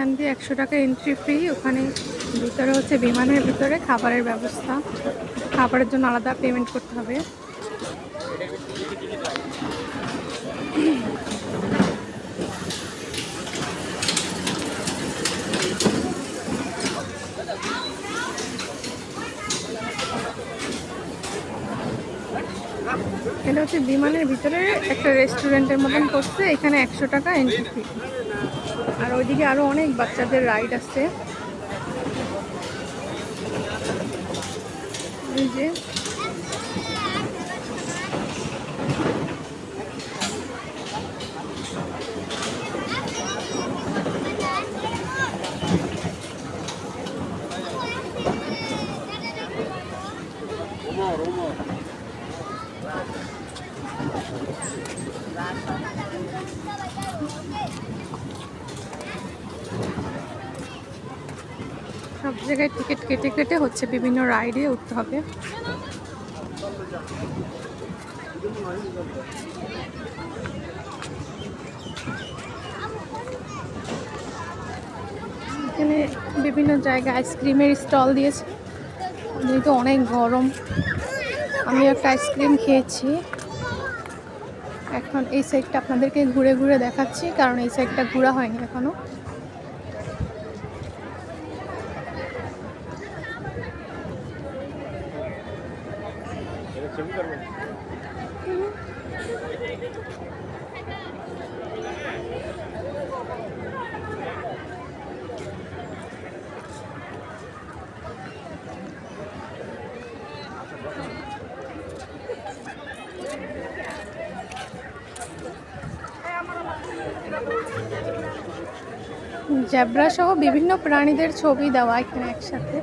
এখান দিয়ে 100 টাকা এন্ট্রি ফ্রি। ওখানে ভিতরে হচ্ছে বিমানের ভিতরে খাবারের ব্যবস্থা, খাবারের জন্য আলাদা পেমেন্ট করতে হবে। এটা হচ্ছে বিমানের ভিতরে একটা রেস্টুরেন্টের মতন করছে, এখানে 100 টাকা এন্ট্রি ফি। আর ওইদিকে আরো অনেক বাচ্চাদের রাইড আছে। এই যে সব জায়গায় টিকিট কেটে কেটে হচ্ছে বিভিন্ন রাইডে উঠতে হবে। এখানে বিভিন্ন জায়গায় আইসক্রিমের স্টল দিয়েছে, যেহেতু অনেক গরম আমি একটা আইসক্রিম খেয়েছি। এখন এই সাইডটা আপনাদেরকে ঘুরে ঘুরে দেখাচ্ছি, কারণ এই সাইডটা ঘোরা হয়নি এখনো। জেব্রা সহ বিভিন্ন প্রাণীদের ছবি দেওয়া এখানে একসাথে।